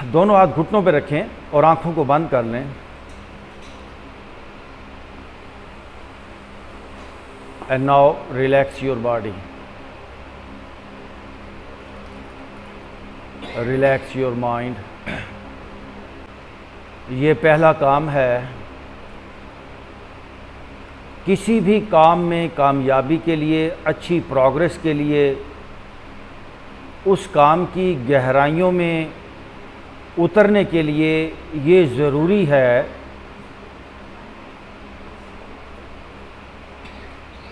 दोनों हाथ घुटनों पे रखें और आंखों को बंद कर लें। And now relax your body, relax your mind. ये पहला काम है। किसी भी काम में कामयाबी के लिए, अच्छी प्रोग्रेस के लिए, उस काम की गहराइयों में उतरने के लिए ये ज़रूरी है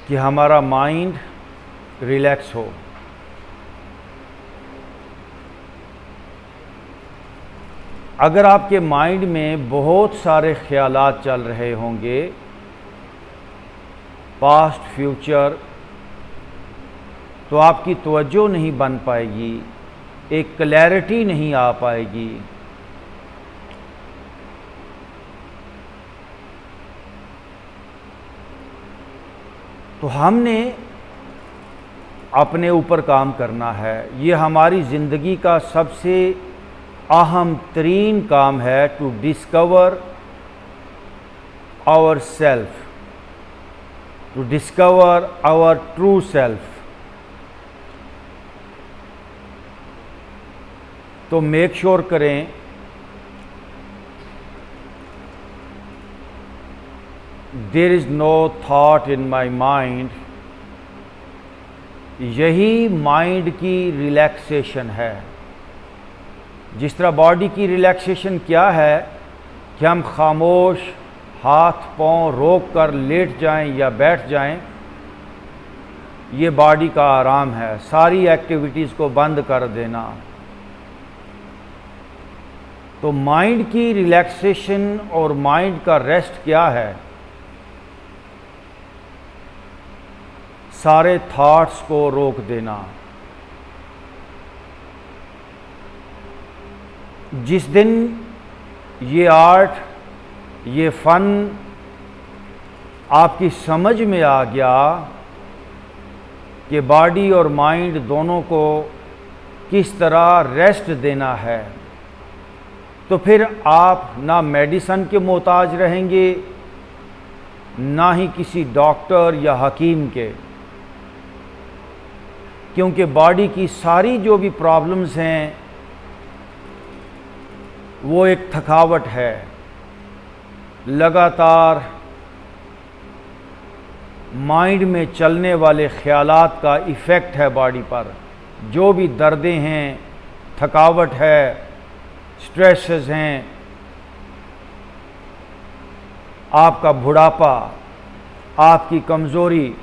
कि हमारा माइंड रिलैक्स हो। अगर आपके माइंड में बहुत सारे ख्यालात चल रहे होंगे, पास्ट फ्यूचर, तो आपकी तवज्जो नहीं बन पाएगी, एक क्लैरिटी नहीं आ पाएगी। तो हमने अपने ऊपर काम करना है। ये हमारी ज़िंदगी का सबसे अहम तरीन काम है, to discover our self, to discover our true self. तो मेक श्योर करें there is no thought in my mind. यही माइंड की रिलैक्सेशन है। जिस तरह बॉडी की रिलैक्सेशन क्या है कि हम खामोश हाथ पांव रोक कर लेट जाएं या बैठ जाएं, ये बॉडी का आराम है। सारी एक्टिविटीज़ को बंद कर देना। तो माइंड की रिलैक्सेशन और माइंड का रेस्ट क्या है? सारे थॉट्स को रोक देना। जिस दिन ये आर्ट, ये फन आपकी समझ में आ गया कि बॉडी और माइंड दोनों को किस तरह रेस्ट देना है, तो फिर आप ना मेडिसिन के मोहताज रहेंगे, ना ही किसी डॉक्टर या हकीम के। क्योंकि बॉडी की सारी जो भी प्रॉब्लम्स हैं वो एक थकावट है, लगातार माइंड में चलने वाले ख्यालात का इफ़ेक्ट है बॉडी पर। जो भी दर्दें हैं, थकावट है, स्ट्रेसेस हैं, आपका बुढ़ापा, आपकी कमज़ोरी,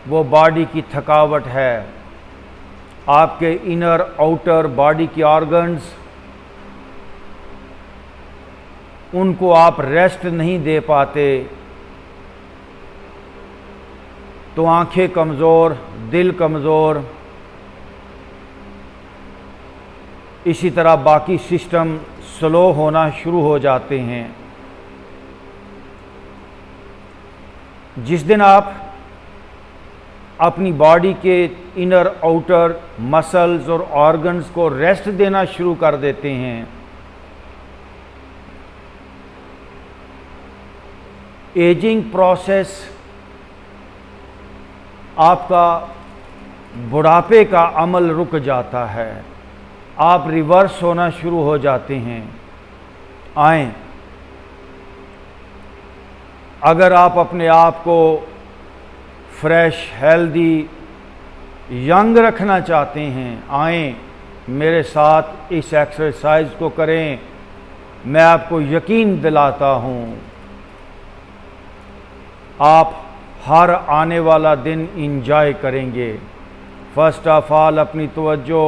वो बॉडी की थकावट है। आपके इनर आउटर बॉडी के ऑर्गन्स, उनको आप रेस्ट नहीं दे पाते, तो आंखें कमज़ोर, दिल कमज़ोर, इसी तरह बाकी सिस्टम स्लो होना शुरू हो जाते हैं। जिस दिन आप अपनी बॉडी के इनर आउटर मसल्स और ऑर्गन्स को रेस्ट देना शुरू कर देते हैं, एजिंग प्रोसेस, आपका बुढ़ापे का अमल रुक जाता है, आप रिवर्स होना शुरू हो जाते हैं। आएं, अगर आप अपने आप को फ्रेश, हेल्दी, यंग रखना चाहते हैं, आएं मेरे साथ इस एक्सरसाइज को करें। मैं आपको यकीन दिलाता हूं, आप हर आने वाला दिन इंजॉय करेंगे। फर्स्ट ऑफ ऑल अपनी तवज्जो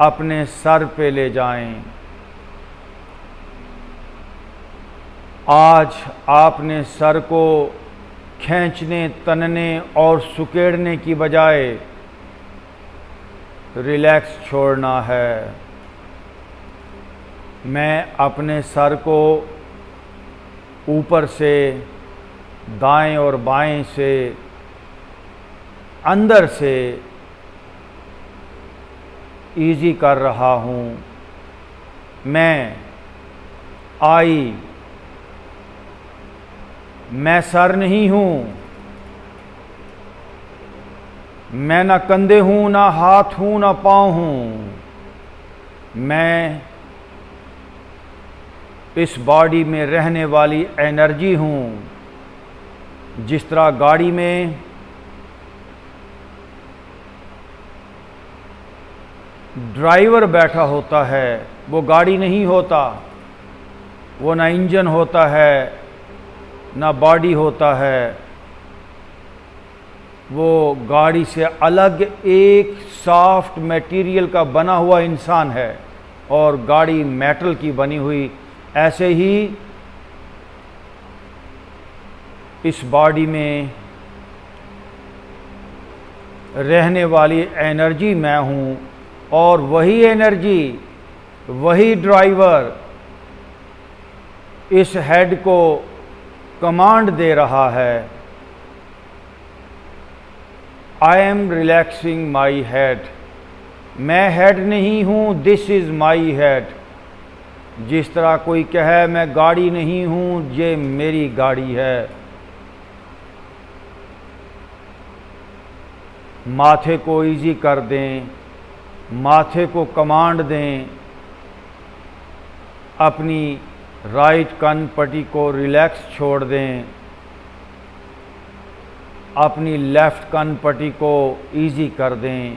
अपने सर पे ले जाएं। आज आपने सर को खींचने, तनने और सुकेड़ने की बजाय रिलैक्स छोड़ना है। मैं अपने सर को ऊपर से, दाएं और बाएं से, अंदर से ईजी कर रहा हूँ। मैं आई, मैं सर नहीं हूँ, मैं ना कंधे हूँ, ना हाथ हूँ, ना पाँव हूँ। मैं इस बॉडी में रहने वाली एनर्जी हूँ। जिस तरह गाड़ी में ड्राइवर बैठा होता है, वो गाड़ी नहीं होता, वो ना इंजन होता है, ना बॉडी होता है, वो गाड़ी से अलग एक सॉफ्ट मटेरियल का बना हुआ इंसान है और गाड़ी मेटल की बनी हुई। ऐसे ही इस बॉडी में रहने वाली एनर्जी मैं हूँ और वही एनर्जी, वही ड्राइवर इस हेड को कमांड दे रहा है। I am relaxing my head. मैं हेड नहीं हूँ, दिस इज़ माई हेड। जिस तरह कोई कहे मैं गाड़ी नहीं हूँ, ये मेरी गाड़ी है। माथे को इजी कर दें, माथे को कमांड दें, अपनी राइट कान पट्टी को रिलैक्स छोड़ दें, अपनी लेफ्ट कान पट्टी को इजी कर दें।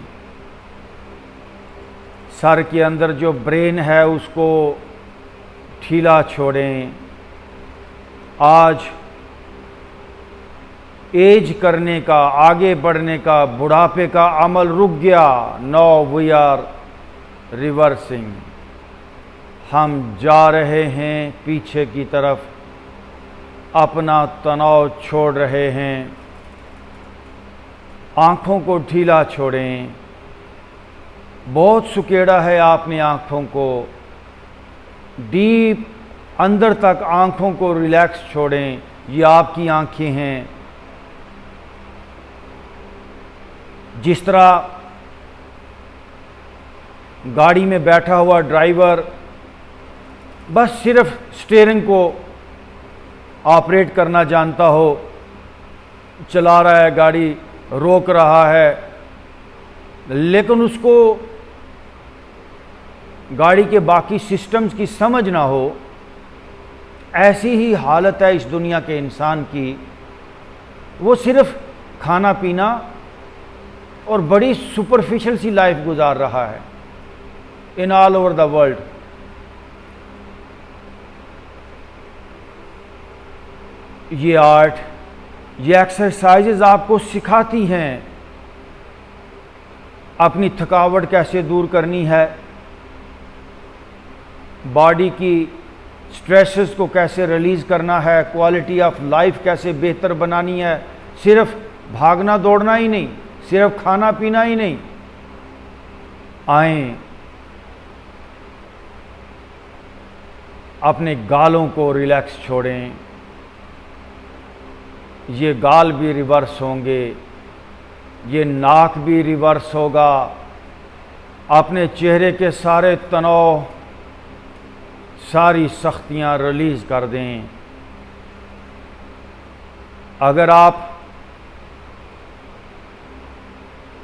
सर के अंदर जो ब्रेन है उसको ढीला छोड़ें। आज एज करने का, आगे बढ़ने का, बुढ़ापे का अमल रुक गया। Now we are reversing. हम जा रहे हैं पीछे की तरफ, अपना तनाव छोड़ रहे हैं। आँखों को ढीला छोड़ें। बहुत सुकेड़ा है आपने आँखों को, डीप अंदर तक आँखों को रिलैक्स छोड़ें। ये आपकी आँखें हैं। जिस तरह गाड़ी में बैठा हुआ ड्राइवर बस सिर्फ स्टीयरिंग को ऑपरेट करना जानता हो, चला रहा है गाड़ी, रोक रहा है, लेकिन उसको गाड़ी के बाकी सिस्टम्स की समझ ना हो, ऐसी ही हालत है इस दुनिया के इंसान की। वो सिर्फ खाना पीना और बड़ी सुपरफिशियल सी लाइफ गुजार रहा है in all over the world. ये आर्ट, ये एक्सरसाइजेज आपको सिखाती हैं अपनी थकावट कैसे दूर करनी है, बॉडी की स्ट्रेसेस को कैसे रिलीज़ करना है, क्वालिटी ऑफ लाइफ कैसे बेहतर बनानी है। सिर्फ भागना दौड़ना ही नहीं, सिर्फ खाना पीना ही नहीं। आएं, अपने गालों को रिलैक्स छोड़ें। ये गाल भी रिवर्स होंगे, ये नाक भी रिवर्स होगा। अपने चेहरे के सारे तनाव, सारी सख्तियां रिलीज़ कर दें। अगर आप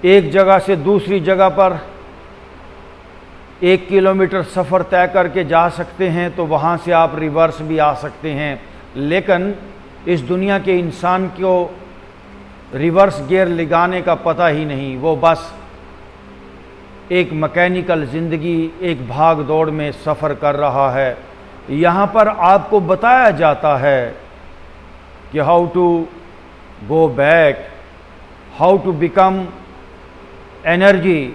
एक जगह से दूसरी जगह पर 1 किलोमीटर सफ़र तय करके जा सकते हैं तो वहाँ से आप रिवर्स भी आ सकते हैं, लेकिन इस दुनिया के इंसान को रिवर्स गियर लगाने का पता ही नहीं। वो बस एक मैकेनिकल ज़िंदगी, एक भाग दौड़ में सफ़र कर रहा है। यहाँ पर आपको बताया जाता है कि how to go back, how to become energy.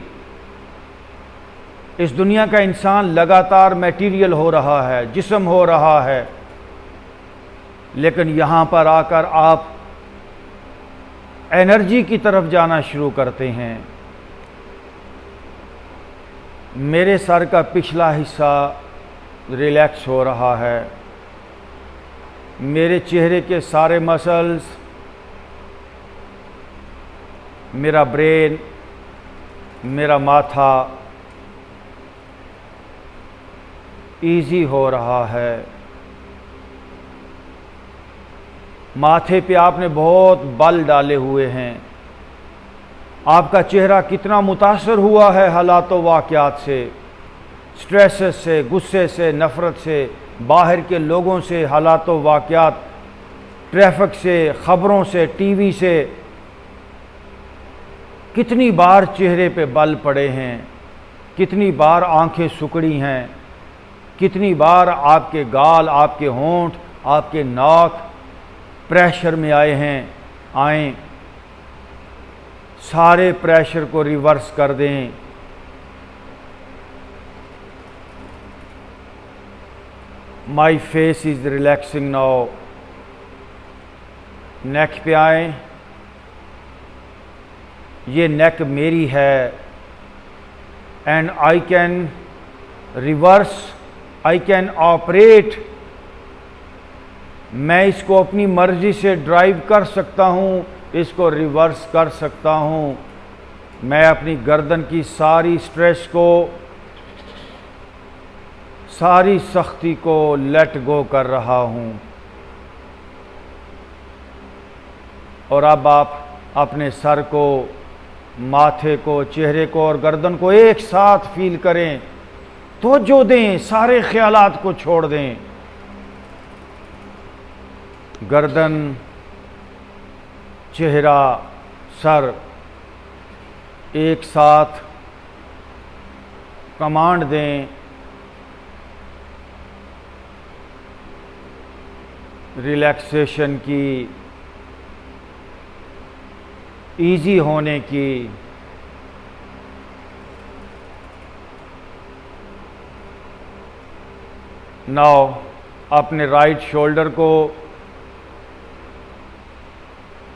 इस दुनिया का इंसान लगातार मटेरियल हो रहा है, जिस्म हो रहा है, लेकिन यहाँ पर आकर आप एनर्जी की तरफ जाना शुरू करते हैं। मेरे सर का पिछला हिस्सा रिलैक्स हो रहा है, मेरे चेहरे के सारे मसल्स, मेरा ब्रेन, मेरा माथा इजी हो रहा है। माथे पे आपने बहुत बल डाले हुए हैं। आपका चेहरा कितना मुतासर हुआ है हालात व वाक़यात से, स्ट्रेसेस से, गुस्से से, नफ़रत से, बाहर के लोगों से, हालात व वाक़यात, ट्रैफिक से, ख़बरों से, टीवी से। कितनी बार चेहरे पे बल पड़े हैं, कितनी बार आंखें सुकड़ी हैं, कितनी बार आपके गाल, आपके होंठ, आपके नाक प्रेशर में आए। सारे प्रेशर को रिवर्स कर दें। My face is relaxing now. Neck पे आए। ये नेक मेरी है and I can reverse, I can operate. मैं इसको अपनी मर्जी से ड्राइव कर सकता हूँ, इसको रिवर्स कर सकता हूँ। मैं अपनी गर्दन की सारी स्ट्रेस को, सारी सख्ती को लेट गो कर रहा हूँ। और अब आप अपने सर को, माथे को, चेहरे को और गर्दन को एक साथ फील करें। तवज्जो दें, सारे ख्यालात को छोड़ दें। गर्दन, चेहरा, सर एक साथ कमांड दें। रिलैक्सेशन की, इजी होने की। नाउ अपने राइट शोल्डर को,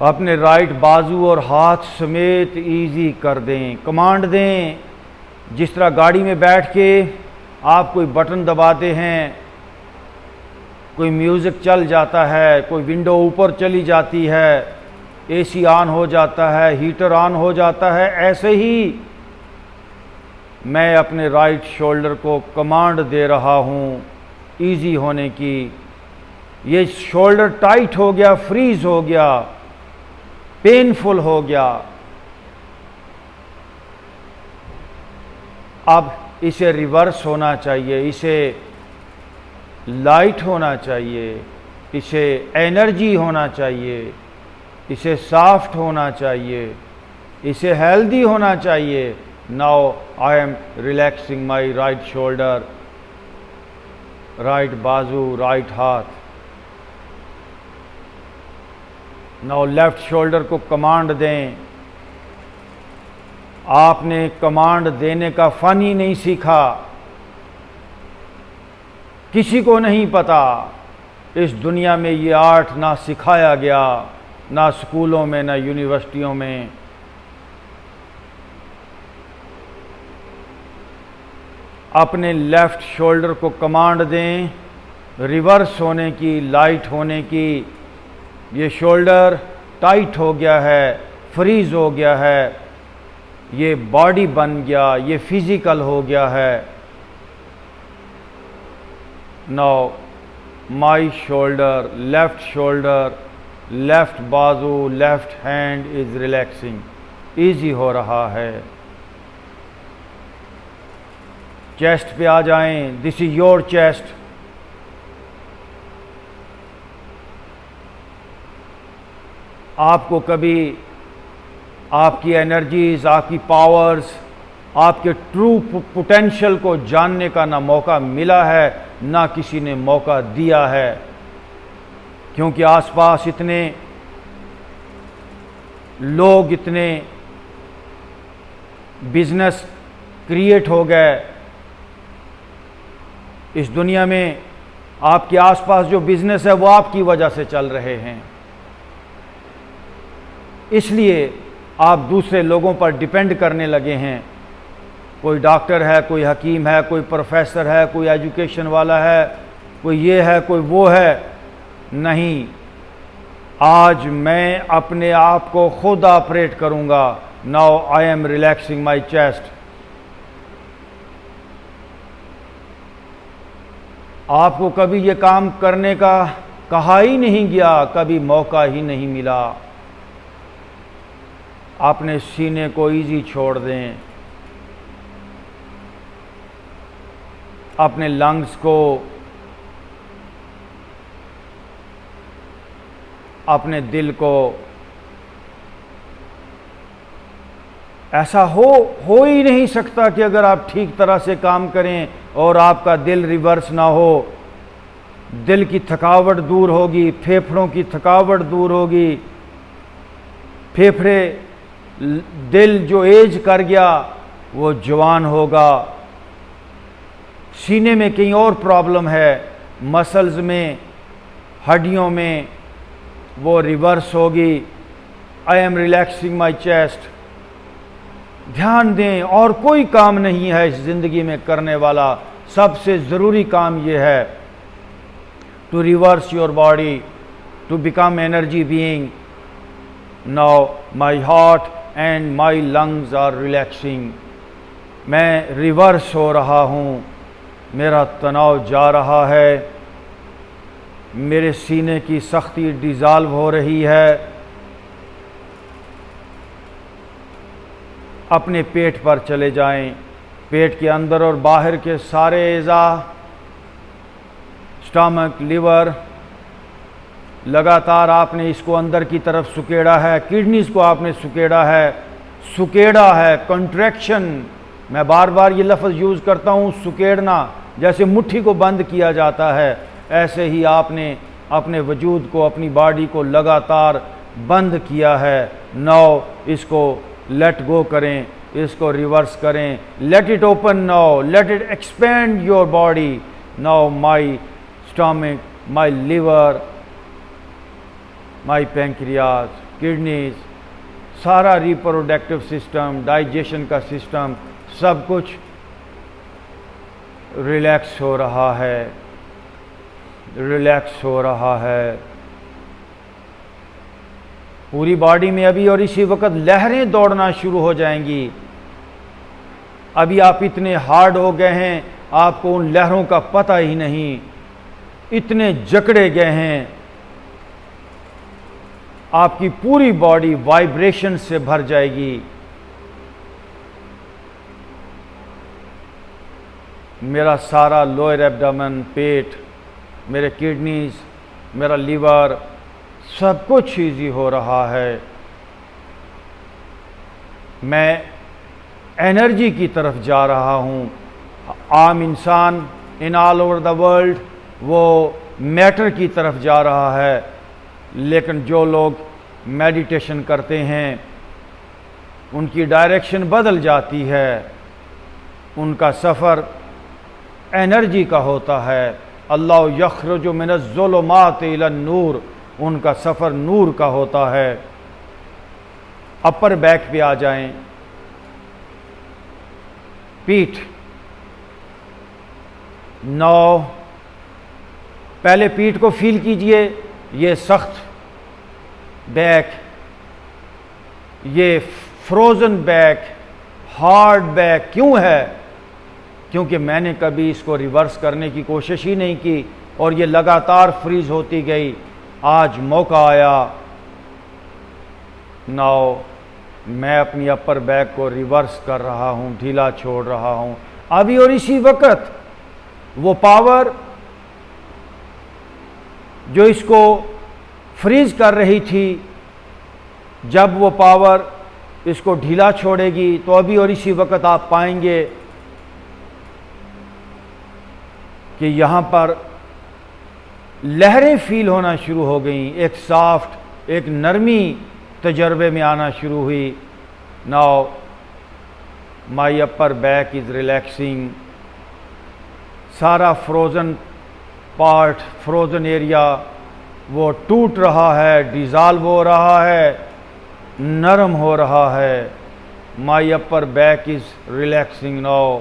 अपने राइट बाजू और हाथ समेत इजी कर दें, कमांड दें। जिस तरह गाड़ी में बैठ के आप कोई बटन दबाते हैं, कोई म्यूज़िक चल जाता है, कोई विंडो ऊपर चली जाती है, एसी ऑन हो जाता है, हीटर ऑन हो जाता है, ऐसे ही मैं अपने राइट शोल्डर को कमांड दे रहा हूँ इजी होने की। ये शोल्डर टाइट हो गया, फ्रीज हो गया, पेनफुल हो गया। अब इसे रिवर्स होना चाहिए, इसे लाइट होना चाहिए, इसे एनर्जी होना चाहिए, इसे सॉफ्ट होना चाहिए, इसे हेल्दी होना चाहिए। Now I am relaxing my right shoulder, right बाजू, राइट हाथ। नाउ लेफ्ट शोल्डर को कमांड दें। आपने कमांड देने का फन ही नहीं सीखा, किसी को नहीं पता। इस दुनिया में ये आर्ट ना सिखाया गया, ना स्कूलों में, ना यूनिवर्सिटियों में। अपने लेफ्ट शोल्डर को कमांड दें रिवर्स होने की, लाइट होने की। ये शोल्डर टाइट हो गया है, फ्रीज हो गया है, ये बॉडी बन गया, ये फिजिकल हो गया है। नाउ माई शोल्डर, लेफ्ट बाजू, left hand is relaxing, easy हो रहा है। चेस्ट पे आ जाएं। This is your chest. आपको कभी आपकी एनर्जीज, आपकी पावर्स, आपके ट्रू पोटेंशियल को जानने का ना मौका मिला है, ना किसी ने मौका दिया है, क्योंकि आसपास इतने लोग, इतने बिजनेस क्रिएट हो गए। इस दुनिया में आपके आसपास जो बिजनेस है वो आपकी वजह से चल रहे हैं, इसलिए आप दूसरे लोगों पर डिपेंड करने लगे हैं। कोई डॉक्टर है, कोई हकीम है, कोई प्रोफेसर है, कोई एजुकेशन वाला है, कोई ये है, कोई वो है। नहीं, आज मैं अपने आप को खुद ऑपरेट करूंगा। Now I am relaxing my chest. आपको कभी ये काम करने का कहा ही नहीं गया, कभी मौका ही नहीं मिला। अपने सीने को इजी छोड़ दें, अपने लंग्स को, अपने दिल को, ऐसा हो ही नहीं सकता कि अगर आप ठीक तरह से काम करें और आपका दिल रिवर्स ना हो। दिल की थकावट दूर होगी, फेफड़ों की थकावट दूर होगी। फेफड़े, दिल जो एज कर गया वो जवान होगा। सीने में कहीं और प्रॉब्लम है, मसल्स में, हड्डियों में, वो रिवर्स होगी। I am relaxing my chest. ध्यान दें, और कोई काम नहीं है इस जिंदगी में करने वाला, सबसे ज़रूरी काम ये है to reverse your body, to become energy being. Now my heart and my lungs are relaxing. मैं रिवर्स हो रहा हूँ, मेरा तनाव जा रहा है, मेरे सीने की सख्ती डिज़ॉल्व हो रही है। अपने पेट पर चले जाएं, पेट के अंदर और बाहर के सारे एज़ा, स्टमक, लिवर, लगातार आपने इसको अंदर की तरफ सुकेड़ा है। किडनीज को आपने सुकेड़ा है, कंट्रैक्शन। मैं बार बार ये लफ्ज़ यूज़ करता हूँ, सुकेड़ना, जैसे मुट्ठी को बंद किया जाता है, ऐसे ही आपने अपने वजूद को, अपनी बॉडी को लगातार बंद किया है। नाउ इसको लेट गो करें, इसको रिवर्स करें। Let it open now, let it expand your body. Now my stomach, my liver, my pancreas, kidneys, सारा रिप्रोडक्टिव सिस्टम, डाइजेशन का सिस्टम, सब कुछ रिलैक्स हो रहा है, रिलैक्स हो रहा है। पूरी बॉडी में अभी और इसी वक्त लहरें दौड़ना शुरू हो जाएंगी। अभी आप इतने हार्ड हो गए हैं, आपको उन लहरों का पता ही नहीं, इतने जकड़े गए हैं। आपकी पूरी बॉडी वाइब्रेशन से भर जाएगी। मेरा सारा लोअर एब्डोमेन, पेट, मेरे किडनीज, मेरा लीवर, सब कुछ ईजी हो रहा है। मैं एनर्जी की तरफ जा रहा हूँ। आम इंसान in all over the world वो मैटर की तरफ जा रहा है, लेकिन जो लोग मेडिटेशन करते हैं उनकी डायरेक्शन बदल जाती है। उनका सफ़र एनर्जी का होता है। अल्लाह यखरुजु मिनज़्ज़ुलुमात इलन नूर, उनका सफ़र नूर का होता है। अपर बैक पे आ जाएं, पीठ, नौ, पहले पीठ को फील कीजिए। ये सख्त बैक, ये फ्रोज़न बैक, हार्ड बैक क्यों है? क्योंकि मैंने कभी इसको रिवर्स करने की कोशिश ही नहीं की और ये लगातार फ्रीज होती गई। आज मौका आया, नाउ मैं अपनी अपर बैक को रिवर्स कर रहा हूँ, ढीला छोड़ रहा हूँ। अभी और इसी वक्त वो पावर जो इसको फ्रीज कर रही थी, जब वो पावर इसको ढीला छोड़ेगी तो अभी और इसी वक्त आप पाएंगे कि यहाँ पर लहरें फील होना शुरू हो गई। एक सॉफ्ट, एक नरमी तजर्बे में आना शुरू हुई। Now my upper back is relaxing. सारा फ्रोज़न पार्ट, फ्रोज़न एरिया वो टूट रहा है, डिज़ॉल्व हो रहा है, नरम हो रहा है। My upper back is relaxing now.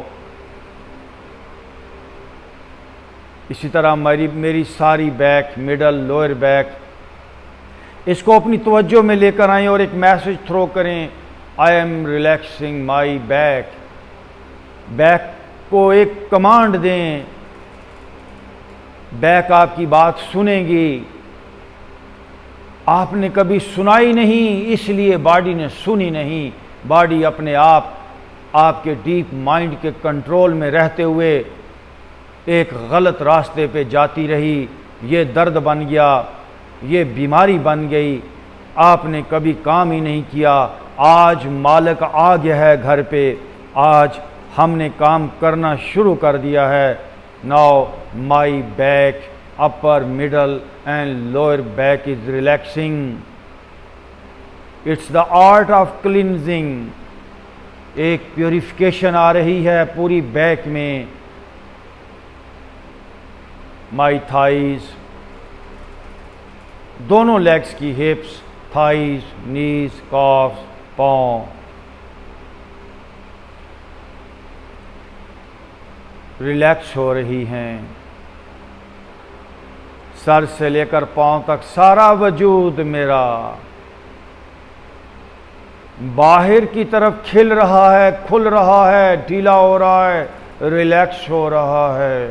इसी तरह मेरी सारी बैक, मिडल, लोअर बैक, इसको अपनी तवज्जो में लेकर आएं और एक मैसेज थ्रो करें, I am relaxing my back. Back को एक कमांड दें, बैक आपकी बात सुनेगी। आपने कभी सुनाई नहीं, इसलिए बॉडी ने सुनी नहीं। बॉडी अपने आप आपके डीप माइंड के कंट्रोल में रहते हुए एक गलत रास्ते पे जाती रही। ये दर्द बन गया, ये बीमारी बन गई, आपने कभी काम ही नहीं किया। आज मालिक आ गया है घर पे, आज हमने काम करना शुरू कर दिया है। Now my back, upper, middle and lower back is relaxing. It's the art of cleansing. एक प्योरिफिकेशन आ रही है पूरी बैक में। माई थाइज, दोनों लेग्स की हिप्स, थाइज, नीज, कॉफ्स, पाँव रिलैक्स हो रही हैं। सर से लेकर पाँव तक सारा वजूद मेरा बाहर की तरफ खिल रहा है, खुल रहा है, ढीला हो रहा है, रिलैक्स हो रहा है।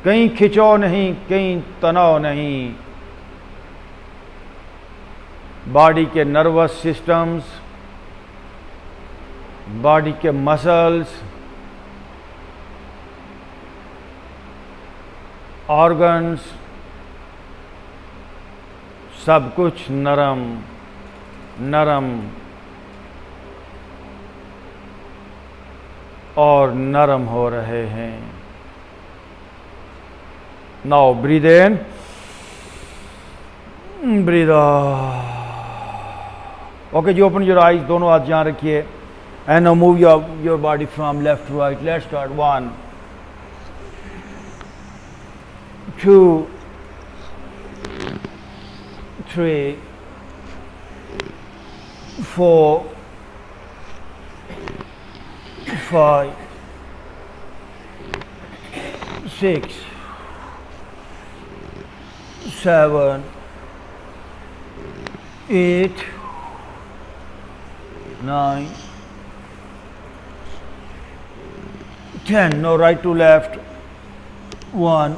कहीं खिंचाव नहीं, कहीं तनाव नहीं। बॉडी के नर्वस सिस्टम्स, बॉडी के मसल्स, ऑर्गन्स, सब कुछ नरम नरम और नरम हो रहे हैं। Now breathe in, breathe out. Okay जी, ओपन योर आईज, दोनों हाथ यहाँ रखिए and now move your body from left to right. Let's start. 1 2 3 4 5 6 7 8 9 10. No, right to left. 1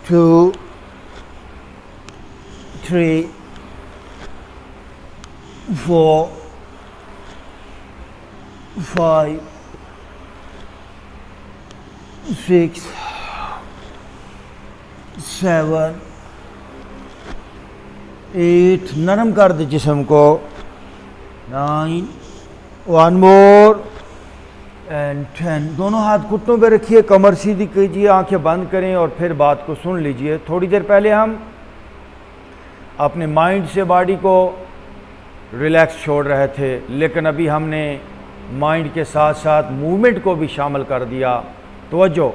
2 3 4 5 6 7 8. नरम कर दे जिस्म को। 9 1 मोर एंड 10. दोनों हाथ घुटनों पे रखिए, कमर सीधी कीजिए, आंखें बंद करें और फिर बात को सुन लीजिए। थोड़ी देर पहले हम अपने माइंड से बॉडी को रिलैक्स छोड़ रहे थे, लेकिन अभी हमने माइंड के साथ साथ मूवमेंट को भी शामिल कर दिया, तवज्जो,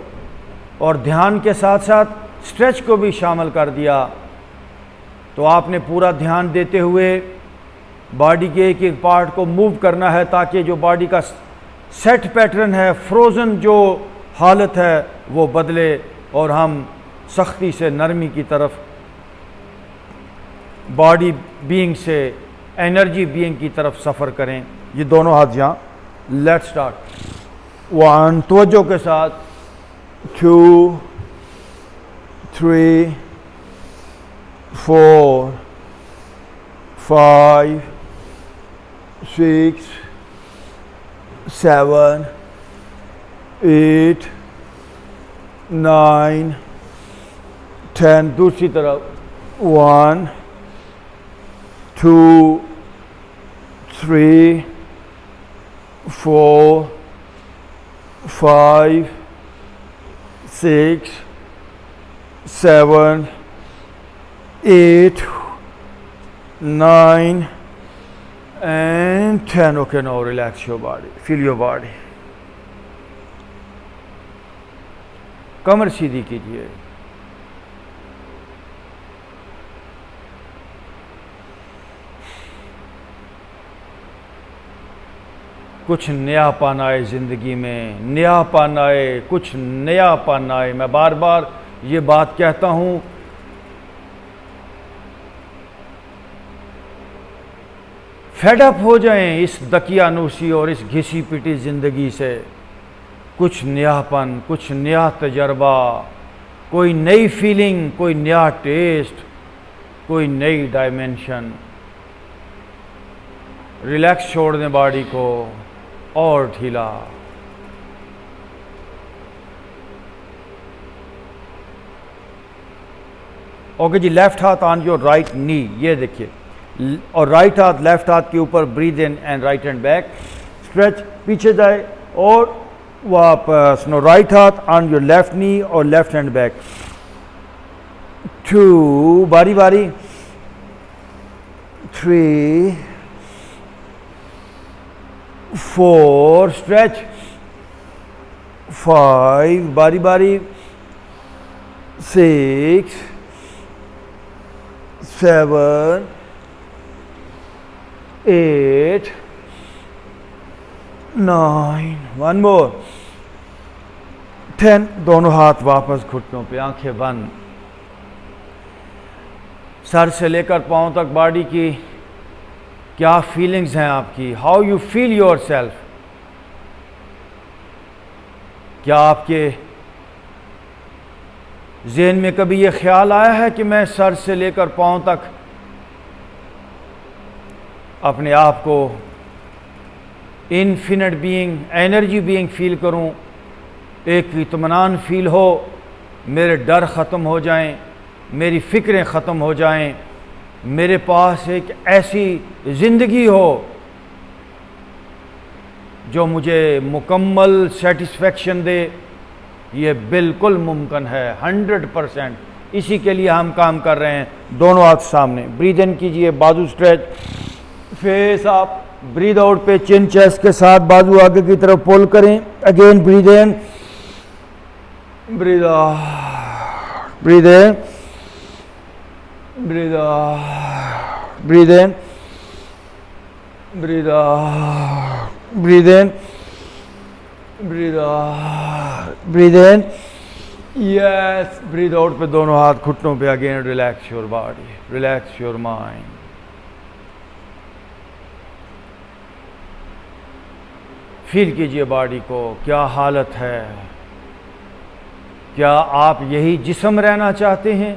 और ध्यान के साथ साथ स्ट्रेच को भी शामिल कर दिया। तो आपने पूरा ध्यान देते हुए बॉडी के एक एक पार्ट को मूव करना है, ताकि जो बॉडी का सेट पैटर्न है, फ्रोज़न जो हालत है, वो बदले और हम सख्ती से नरमी की तरफ, बॉडी बीइंग से एनर्जी बीइंग की तरफ सफ़र करें। ये दोनों हाथ यहाँ। Let's start. 1 तवज्जो के साथ, 2 3 4 5 6 7 8 9 10. दूसरी तरफ 1 2 3 4 5 6 7 8 9 and 10. Okay, now relax your body, feel your body. कमर सीधी कीजिए। कुछ नयापन आए ज़िंदगी में, नयापन आए, कुछ नयापन आए। मैं बार बार ये बात कहता हूँ, फेडअप हो जाएं इस दकियानूसी और इस घिसी पिटी ज़िंदगी से। कुछ नयापन, कुछ नया तजर्बा, कोई नई फीलिंग, कोई नया टेस्ट, कोई नई डायमेंशन। रिलैक्स छोड़ दें बॉडी को और ढीला। ओके जी, लेफ्ट हाथ ऑन योर राइट नी, ये देखिए, और राइट हाथ लेफ्ट हाथ के ऊपर, breathe in and right hand back, stretch, पीछे जाए और वापस। नो, राइट हाथ ऑन योर लेफ्ट नी और लेफ्ट हैंड बैक। 2, बारी बारी, 3, 4, स्ट्रेच, 5, बारी बारी, 6, 7, 8, 9, वन मोर, 10। दोनों हाथ वापस घुटनों पे, आंखें बंद। सर से लेकर पांव तक बॉडी की क्या फीलिंग्स हैं आपकी? How you feel your self? क्या आपके ज़हन में कभी ये ख्याल आया है कि मैं सर से लेकर पांव तक अपने आप को infinite being, energy being feel करूं, एक इत्मीनान फील हो, मेरे डर ख़त्म हो जाएं, मेरी फ़िक्रें ख़त्म हो जाएं, मेरे पास एक ऐसी ज़िंदगी हो जो मुझे मुकम्मल सेटिस्फेक्शन दे? ये बिल्कुल मुमकिन है, 100%। इसी के लिए हम काम कर रहे हैं। दोनों हाथ सामने, ब्रीद इन कीजिए, बाजू stretch, face up, breathe out पे चिन चेस्ट के साथ बाजू आगे की तरफ पुल करें। Again breathe in, breathe out, breathe in, breathe out, breathe in, breathe out, breathe in, breathe out, breathe in, yes, breathe out पे दोनों हाथ घुटनों पे। Again relax your body, relax your mind. Feel कीजिए बॉडी को, क्या हालत है? क्या आप यही जिस्म रहना चाहते हैं,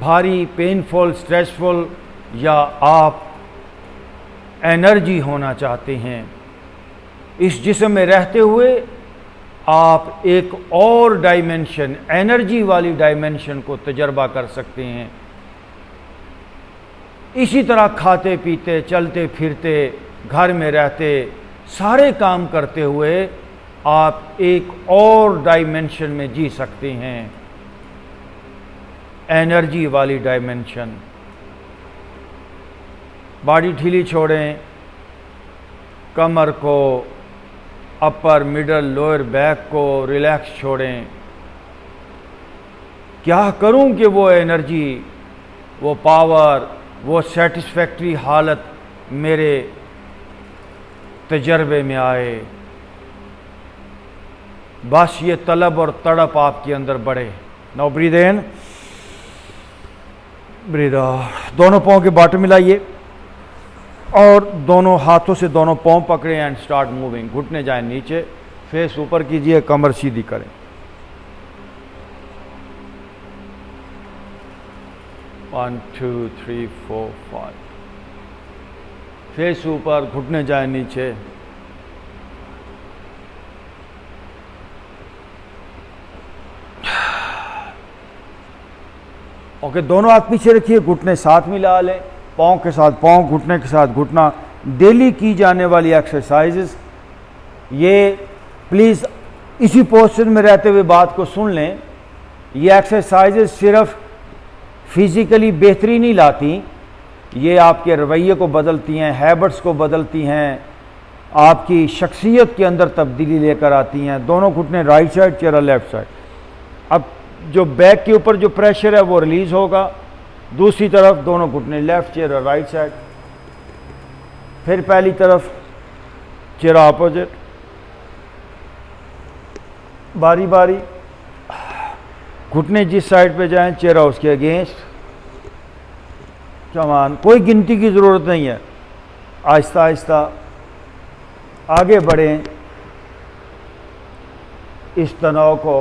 भारी, पेनफुल, स्ट्रेसफुल, या आप एनर्जी होना चाहते हैं? इस जिस्म में रहते हुए आप एक और डायमेंशन, एनर्जी वाली डायमेंशन को तजर्बा कर सकते हैं। इसी तरह खाते पीते, चलते फिरते, घर में रहते, सारे काम करते हुए आप एक और डायमेंशन में जी सकते हैं, एनर्जी वाली डायमेंशन। बॉडी ढीली छोड़ें, कमर को, अपर, मिडल, लोअर बैक को रिलैक्स छोड़ें। क्या करूं कि वो एनर्जी, वो पावर, वो सेटिस्फैक्ट्री हालत मेरे तजर्बे में आए? बस ये तलब और तड़प आपके अंदर बढ़े। Now breathe in, breathe out. दोनों पाँव के बॉटम मिलाइए और दोनों हाथों से दोनों पाँव पकड़ें एंड स्टार्ट मूविंग। घुटने जाएं नीचे, फेस ऊपर कीजिए, कमर सीधी करें। 1 2 3 4 5, फेस ऊपर, घुटने जाएं नीचे। ओके, दोनों हाथ पीछे रखिए, घुटने साथ मिला लें, पाँव के साथ पाँव, घुटने के साथ घुटना। डेली की जाने वाली एक्सरसाइजेस, ये प्लीज़ इसी पोस्चर में रहते हुए बात को सुन लें। ये एक्सरसाइजेस सिर्फ फिज़िकली बेहतरी नहीं लाती, ये आपके रवैये को बदलती हैं, हैबिट्स को बदलती हैं, आपकी शख्सियत के अंदर तब्दीली लेकर आती हैं। दोनों घुटने राइट साइड, चेहरा लेफ्ट साइड। अब जो बैक के ऊपर जो प्रेशर है वो रिलीज़ होगा। दूसरी तरफ दोनों घुटने लेफ्ट, चेहरा राइट साइड। फिर पहली तरफ, चेहरा अपोजिट, बारी बारी। घुटने जिस साइड पे जाएं, चेहरा उसके अगेंस्ट। कमान, कोई गिनती की ज़रूरत नहीं है, आहिस्ता आहिस्ता आगे बढ़ें। इस तनाव को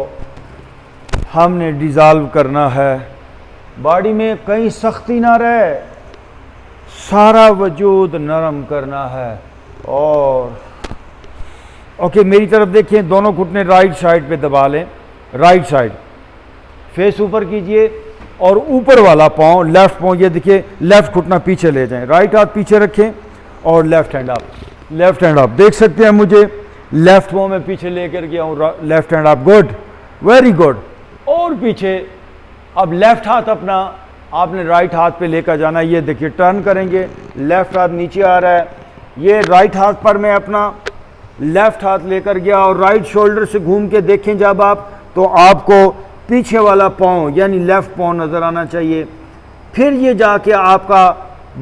हमने डिज़ाल्व करना है। बॉडी में कहीं सख्ती ना रहे, सारा वजूद नरम करना है। और ओके, मेरी तरफ देखिए, दोनों घुटने राइट साइड पे दबा लें, राइट साइड, फेस ऊपर कीजिए और ऊपर वाला पाँव, लेफ्ट पाँव, ये देखिए लेफ्ट घुटना पीछे ले जाएं, राइट हाथ पीछे रखें और left hand up, left hand up. देख सकते हैं मुझे लेफ्ट पाँव में पीछे लेकर गया हूँ, left hand up, good, very good. और पीछे, अब लेफ्ट हाथ अपना आपने राइट हाथ पे लेकर जाना है। ये देखिए टर्न करेंगे, लेफ्ट हाथ नीचे आ रहा है, ये राइट हाथ पर मैं अपना लेफ्ट हाथ लेकर गया और राइट शोल्डर से घूम के देखें जब आप, तो आपको पीछे वाला पाँव यानी लेफ्ट पाँव नज़र आना चाहिए। फिर ये जाके आपका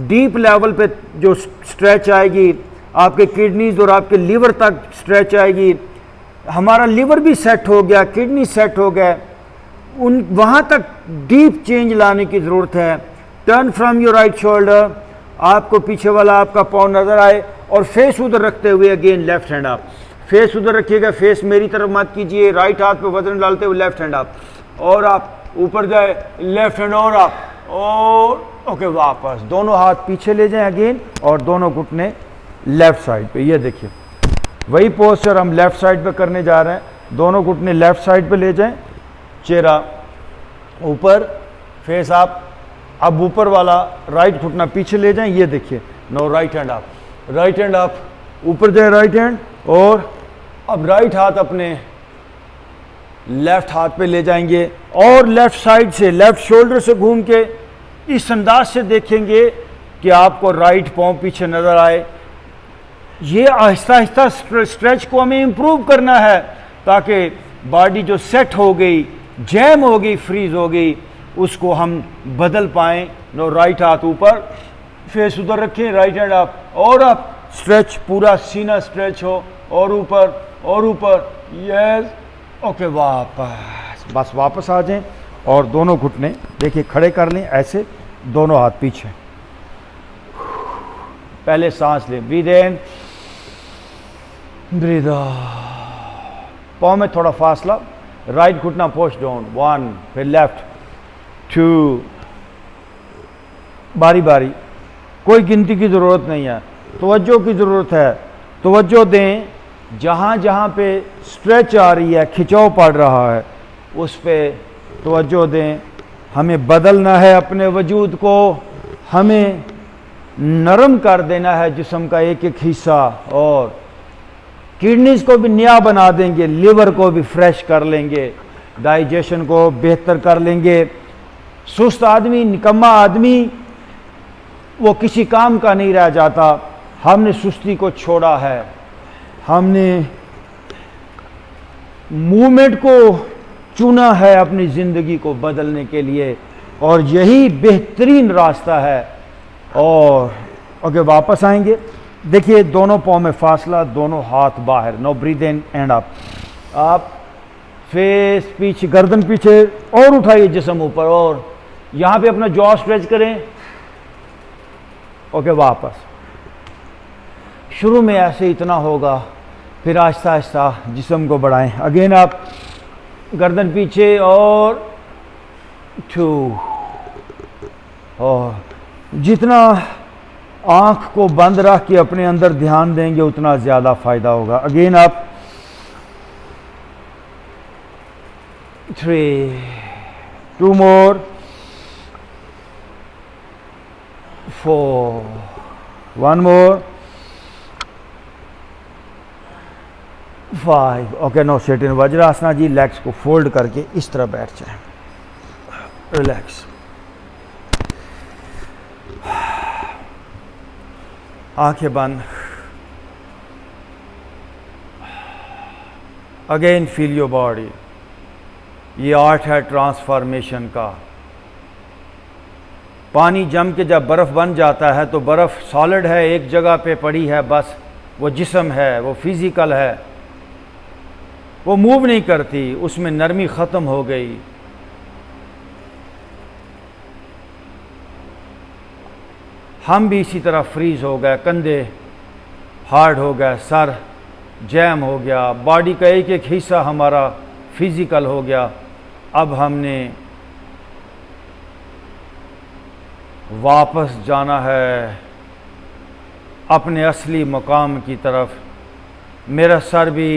डीप लेवल पे जो स्ट्रेच आएगी, आपके किडनीज और आपके लीवर तक स्ट्रेच आएगी। हमारा लीवर भी सेट हो गया, किडनी सेट हो गया, उन वहाँ तक डीप चेंज लाने की ज़रूरत है। Turn from your right shoulder, आपको पीछे वाला आपका पाँव नज़र आए और फेस उधर रखते हुए again left hand up, face उधर रखिएगा, फेस मेरी तरफ मत कीजिए, राइट हाथ पे वजन डालते हुए लेफ्ट हैंड अप और आप ऊपर जाए, लेफ्ट हैंड और अप, और ओके वापस दोनों हाथ पीछे ले जाएं अगेन और दोनों घुटने लेफ्ट साइड पे। ये देखिए वही पोस्चर हम लेफ्ट साइड पे करने जा रहे हैं। दोनों घुटने लेफ्ट साइड पे ले जाएं, चेहरा ऊपर, फेस अप। अब ऊपर वाला राइट घुटना पीछे ले जाएं, ये देखिए, now right hand up, right hand up, ऊपर जाए राइट हैंड, और अब राइट हाथ अपने लेफ्ट हाथ पे ले जाएंगे और लेफ्ट साइड से, लेफ्ट शोल्डर से घूम के इस अंदाज से देखेंगे कि आपको राइट पाँव पीछे नज़र आए। ये आहिस्ता आहिस्ता स्ट्रेच को हमें इम्प्रूव करना है ताकि बॉडी जो सेट हो गई, जैम हो गई, फ्रीज हो गई, उसको हम बदल पाएँ। नो राइट हाथ ऊपर, फेस उधर रखें, राइट हैंड अप और अप, स्ट्रेच, पूरा सीना स्ट्रेच हो, और ऊपर, यस, ओके वापस, बस वापस आ जाएं और दोनों घुटने देखिए खड़े कर लें ऐसे, दोनों हाथ पीछे। पहले सांस लें, ब्रीद इन, ब्रीद आउट, पाँव में थोड़ा फासला, राइट घुटना पुश डाउन, 1, फिर लेफ्ट, 2, बारी बारी, कोई गिनती की ज़रूरत नहीं है, तवज्जो की ज़रूरत है। तवज्जो दें, जहाँ जहाँ पे स्ट्रेच आ रही है, खिंचाव पड़ रहा है, उस पे तवज्जो दें। हमें बदलना है अपने वजूद को, हमें नरम कर देना है जिस्म का एक एक हिस्सा, और किडनीज को भी नया बना देंगे, लिवर को भी फ्रेश कर लेंगे, डाइजेशन को बेहतर कर लेंगे। सुस्त आदमी, निकम्मा आदमी, वो किसी काम का नहीं रह जाता। हमने सुस्ती को छोड़ा है, हमने मूवमेंट को चुना है अपनी ज़िंदगी को बदलने के लिए, और यही बेहतरीन रास्ता है। और ओके वापस आएंगे, देखिए दोनों पाँव में फासला, दोनों हाथ बाहर, now breathe in and up, आप फेस पीछे, गर्दन पीछे, और उठाइए जिस्म ऊपर, और यहाँ पे अपना जॉ स्ट्रेच करें। ओके वापस, शुरू में ऐसे इतना होगा, फिर आहिस्ता आहिस्ता जिस्म को बढ़ाएं। अगेन आप गर्दन पीछे, और 2, और जितना आँख को बंद रख के अपने अंदर ध्यान देंगे उतना ज़्यादा फ़ायदा होगा। अगेन आप 3, 2 more, 4, 1 more, 5। Okay, now sit in Vajrasana जी, लेग्स को फोल्ड करके इस तरह बैठ जाए, रिलैक्स, आंखें बंद। Again feel your body. ये आर्ट है ट्रांसफॉर्मेशन का। पानी जम के जब बर्फ़ बन जाता है तो बर्फ़ सॉलिड है, एक जगह पे पड़ी है, बस वो जिस्म है, वो फिज़िकल है, वो मूव नहीं करती, उसमें नरमी ख़त्म हो गई। हम भी इसी तरह फ्रीज हो गए, कंधे हार्ड हो गए, सर जैम हो गया, बॉडी का एक एक हिस्सा हमारा फिजिकल हो गया। अब हमने वापस जाना है अपने असली मकाम की तरफ। मेरा सर भी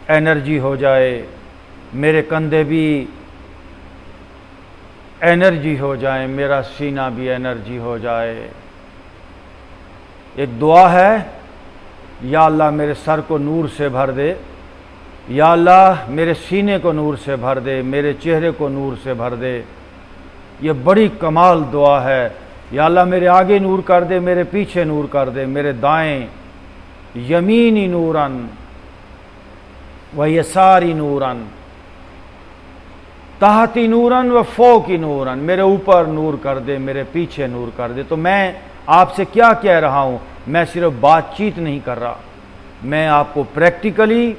एनर्जी हो जाए, मेरे कंधे भी एनर्जी हो जाए, मेरा सीना भी एनर्जी हो जाए। एक दुआ है, या अल्लाह मेरे सर को नूर से भर दे, या अल्लाह मेरे सीने को नूर से भर दे, मेरे चेहरे को नूर से भर दे। ये बड़ी कमाल दुआ है। या अल्लाह मेरे आगे नूर कर दे, मेरे पीछे नूर कर दे, मेरे दाएं यमीनी नूरन व यसारी नूरन, ताहती नूरन व फौकी नूरन, मेरे ऊपर नूर कर दे, मेरे पीछे नूर कर दे। तो मैं आपसे क्या कह रहा हूं, मैं सिर्फ बातचीत नहीं कर रहा, मैं आपको प्रैक्टिकली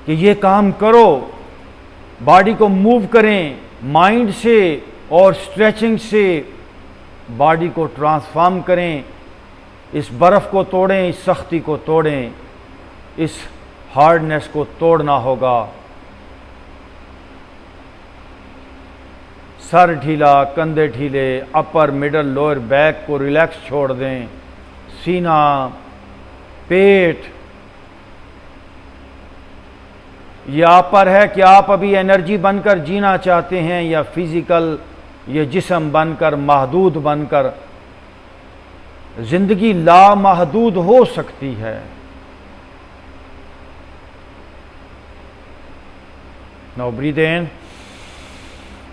कि ये काम करो, बॉडी को मूव करें, माइंड से और स्ट्रेचिंग से बॉडी को ट्रांसफॉर्म करें। इस बर्फ़ को तोड़ें, इस सख्ती को तोड़ें, इस हार्डनेस को तोड़ना होगा। सर ढीला, कंधे ढीले, अपर मिडल लोअर बैक को रिलैक्स छोड़ दें, सीना, पेट। यह आप पर है कि आप अभी एनर्जी बनकर जीना चाहते हैं या फिजिकल ये जिस्म बनकर, महदूद बनकर। जिंदगी लामहदूद हो सकती है। Now breathe in,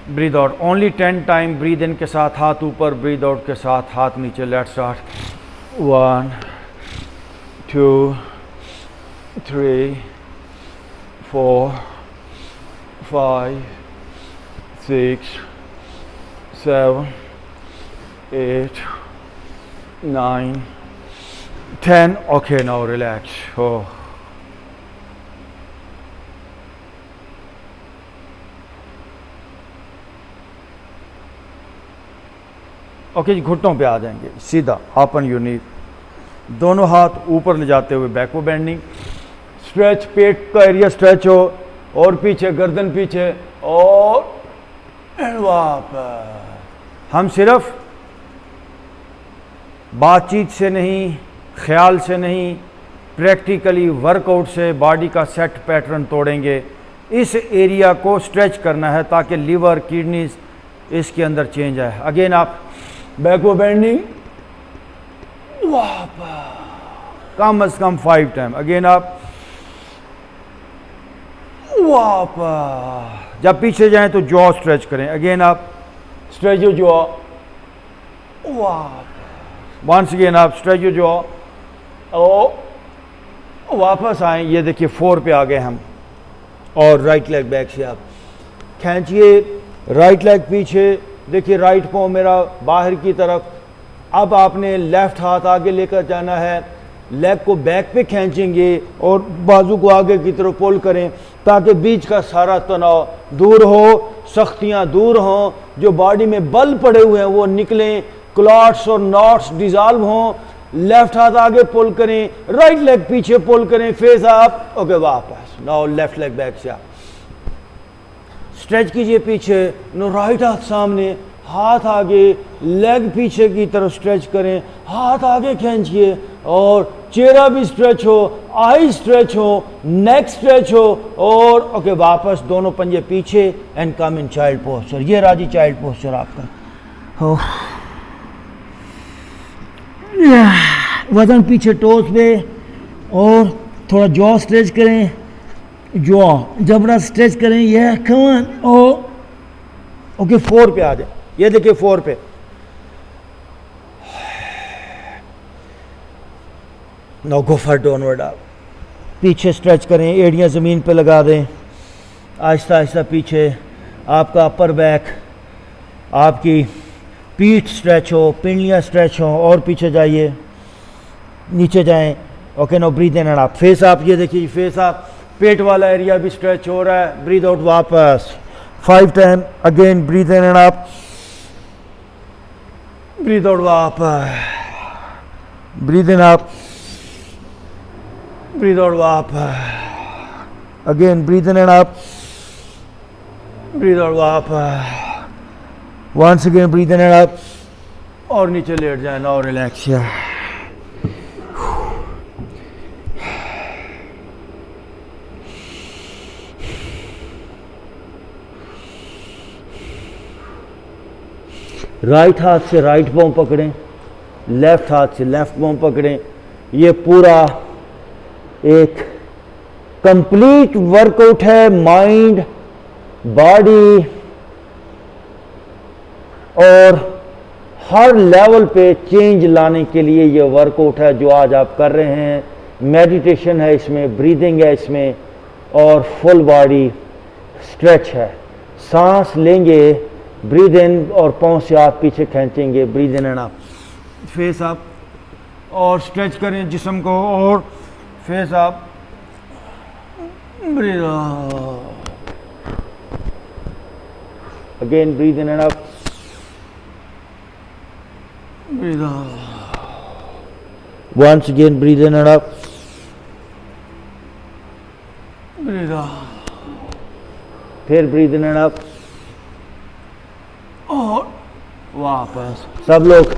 breathe out only 10 time. Breathe in के साथ हाथ ऊपर, ब्रीद आउट के साथ हाथ नीचे। Let's start. 1 2 3 4 5 6 7 8 9 10। Okay, now relax. Oh. Okay जी, घुटनों पे आ जाएंगे सीधा, ओपन योर नी, दोनों हाथ ऊपर ले जाते हुए बैकवर्ड बेंडिंग। स्ट्रेच, पेट का एरिया स्ट्रेच हो, और पीछे गर्दन पीछे, और वापस। हम सिर्फ बातचीत से नहीं, ख्याल से नहीं, प्रैक्टिकली वर्कआउट से बॉडी का सेट पैटर्न तोड़ेंगे। इस एरिया को स्ट्रेच करना है ताकि लीवर, किडनीज इसके अंदर चेंज आए। अगेन आप बैकवर्ड बेंडिंग, वापस, कम से कम 5 टाइम। अगेन आप वापस। जब पीछे जाएं तो जॉ स्ट्रेच करें। अगेन आप स्ट्रेच योर जॉ, वापस। वंस अगेन आप स्ट्रेच योर जॉ, और वापस आएं। ये देखिए 4 पे आ गए हम। और राइट लेग बैक से आप खींचिए, राइट लेग पीछे, देखिए राइट पाँव मेरा बाहर की तरफ। अब आपने लेफ्ट हाथ आगे लेकर जाना है, लेग को बैक पे खींचेंगे और बाजू को आगे की तरफ पुल करें ताकि बीच का सारा तनाव दूर हो, सख्तियां दूर हों, जो बॉडी में बल पड़े हुए हैं वो निकलें, क्लॉट्स और नॉट्स डिजॉल्व हों। लेफ्ट हाथ आगे पुल करें, राइट लेग पीछे पुल करें, फेस अप, ओके वापस। नाउ लेफ्ट लेग बैक से आप स्ट्रेच कीजिए पीछे, नो राइट हाथ सामने, हाथ आगे, लेग पीछे की तरफ स्ट्रेच करें, हाथ आगे खींचिए, और चेहरा भी स्ट्रेच हो, आई स्ट्रेच हो, नेक स्ट्रेच हो, और ओके वापस दोनों पंजे पीछे and come in child posture. ये राजी चाइल्ड पोस्चर आपका हो। वजन पीछे टोस पे, और थोड़ा जॉ स्ट्रेच करें, जॉ जबड़ा स्ट्रेच करें। ये कमन ओके 4 पे आ जाए। ये देखिए 4 पे। नाउ गो फॉर डाउनवर्ड आप पीछे स्ट्रेच करें, एड़ियां ज़मीन पे लगा दें, आहिस्ता आहिस्ता पीछे। आपका अपर बैक, आपकी पीठ स्ट्रेच हो, पिंडलियां स्ट्रेच हो, और पीछे जाइए, नीचे जाएं। Okay now breathe in and आप फेस आप, ये देखिए फेस आप, पेट वाला एरिया भी स्ट्रेच हो रहा है। ब्रीथ आउट वापस 5 time. Again breathe in and आप, ब्रीथ आउट वापस, ब्रीथ इन आप, Breathe out, up. Again, breathe in and up. Breathe out, up. Once again, breathe in and up. और नीचे लेट जाए ना और रिलैक्स। राइट हाथ से राइट पाँव पकड़ें, लेफ्ट हाथ से लेफ्ट पाँव पकड़ें। ये पूरा एक कंप्लीट वर्कआउट है माइंड, बॉडी और हर लेवल पे चेंज लाने के लिए ये वर्कआउट है जो आज आप कर रहे हैं। मेडिटेशन है इसमें, ब्रीदिंग है इसमें और फुल बॉडी स्ट्रेच है। सांस लेंगे, ब्रीद इन और पाँव से आप पीछे खींचेंगे, breathe in and up, face up और स्ट्रेच करें जिस्म को और face up, breathe again, breathe in and up, breathe once again, breathe in and up, breathe फिर ब्रीद इन एंड अप और वापस। सब लोग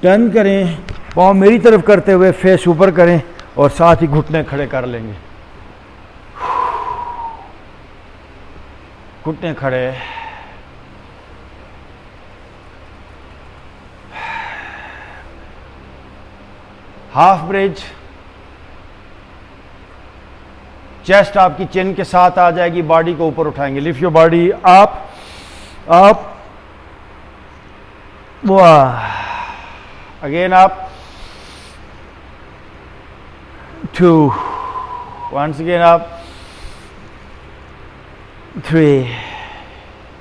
टर्न करें, पाँव मेरी तरफ करते हुए फेस ऊपर करें और साथ ही घुटने खड़े कर लेंगे। घुटने खड़े, हाफ ब्रिज, चेस्ट आपकी चिन के साथ आ जाएगी, बॉडी को ऊपर उठाएंगे। Lift your body up up, वाह, again up, 2, once again up, 3,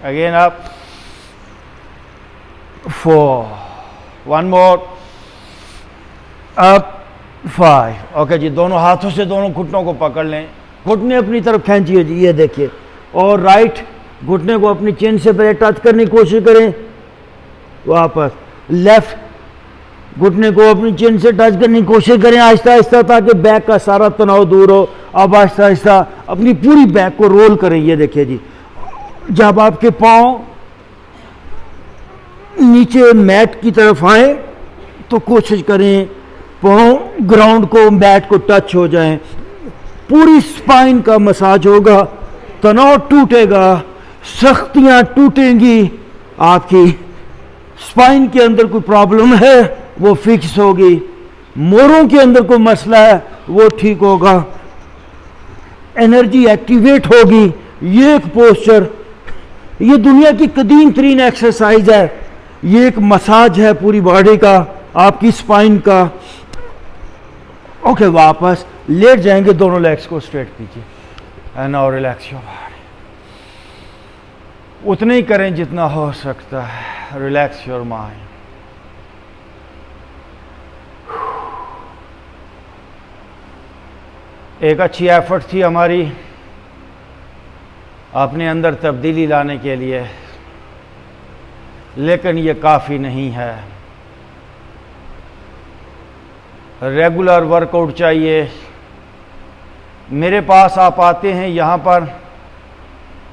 again up, 4, one more, up, 5। Okay जी, दोनों हाथों से दोनों घुटनों को पकड़ लें, घुटने अपनी तरफ खींचिए जी, ये देखिए, और राइट घुटने को अपनी चिन से पहले टच करने की कोशिश करें, वापस लेफ्ट घुटने को अपनी चिन से टच करने की koशिश करें आहिस्ता आहिस्ता, ताकि बैक का सारा तनाव दूर हो। अब आहिस्ता आहिस्ता अपनी पूरी बैक को रोल करें। ये देखिए जी, जब आपके पाँव नीचे मैट की तरफ आए तो कोशिश करें पाँव ग्राउंड को, मैट को टच हो जाएं। पूरी स्पाइन का मसाज होगा, तनाव टूटेगा, सख्तियाँ टूटेंगी, आपकी स्पाइन के अंदर कोई प्रॉब्लम है वो फिक्स होगी, मोरों के अंदर कोई मसला है वो ठीक होगा, एनर्जी एक्टिवेट होगी। ये एक पोस्चर, ये दुनिया की कदीम तरीन एक्सरसाइज है, ये एक मसाज है पूरी बॉडी का, आपकी स्पाइन का। ओके, वापस लेट जाएंगे, दोनों लेग्स को स्ट्रेट कीजिए and now relax your body. उतने ही करें जितना हो सकता है। Relax your mind. एक अच्छी एफर्ट थी हमारी अपने अंदर तब्दीली लाने के लिए, लेकिन ये काफ़ी नहीं है। रेगुलर वर्कआउट चाहिए। मेरे पास आप आते हैं, यहाँ पर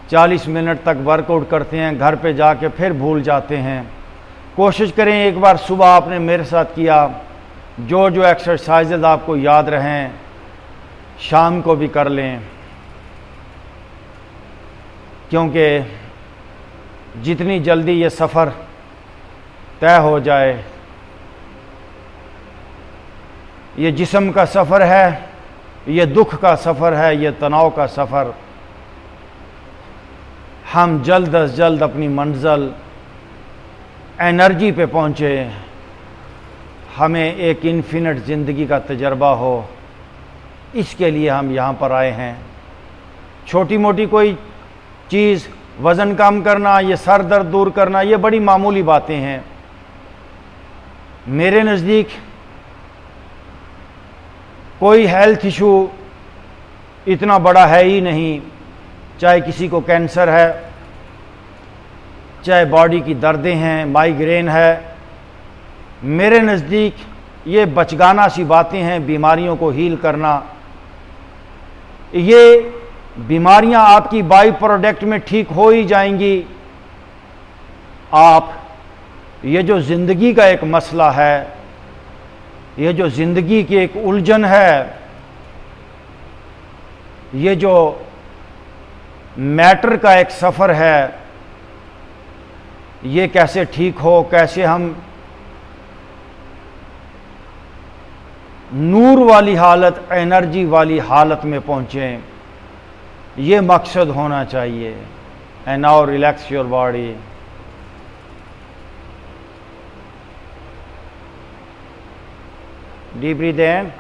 40 मिनट तक वर्कआउट करते हैं, घर पे जाके फिर भूल जाते हैं। कोशिश करें एक बार सुबह आपने मेरे साथ किया, जो जो एक्सरसाइजेज आपको याद रहें शाम को भी कर लें, क्योंकि जितनी जल्दी ये सफ़र तय हो जाए, ये जिस्म का सफ़र है, ये दुख का सफ़र है, ये तनाव का सफ़र, हम जल्द अज जल्द अपनी मंजिल एनर्जी पे पहुँचे, हमें एक इन्फिनिट ज़िंदगी का तजर्बा हो, इसके लिए हम यहाँ पर आए हैं। छोटी मोटी कोई चीज़, वज़न कम करना, ये सर दर्द दूर करना, ये बड़ी मामूली बातें हैं। मेरे नज़दीक कोई हेल्थ इशू इतना बड़ा है ही नहीं, चाहे किसी को कैंसर है, चाहे बॉडी की दर्दें हैं, माइग्रेन है। मेरे नज़दीक ये बचगाना सी बातें हैं बीमारियों को हील करना, ये बीमारियां आपकी बाई प्रोडक्ट में ठीक हो ही जाएंगी। आप ये जो ज़िंदगी का एक मसला है, ये जो ज़िंदगी की एक उलझन है, ये जो मैटर का एक सफ़र है, ये कैसे ठीक हो, कैसे हम नूर वाली हालत, एनर्जी वाली हालत में पहुँचें, ये मकसद होना चाहिए। And now relax your body. Deep breathe in,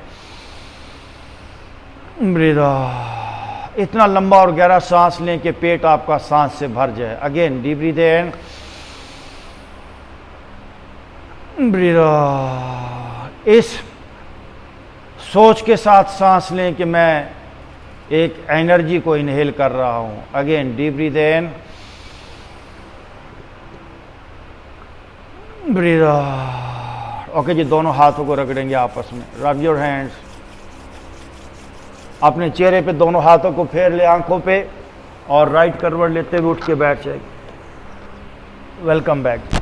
breathe out. इतना लंबा और गहरा सांस लें कि पेट आपका सांस से भर जाए। Again deep breathe in, breathe out. इस सोच के साथ सांस लें कि मैं एक एनर्जी को इनहेल कर रहा हूं। Again deep breathe in, breathe out. Okay जी, दोनों हाथों को रगड़ेंगे आपस में। Rub your hands. अपने चेहरे पे दोनों हाथों को फेर ले आंखों पे और राइट करवट लेते हुए उठ के बैठ जाए। Welcome back.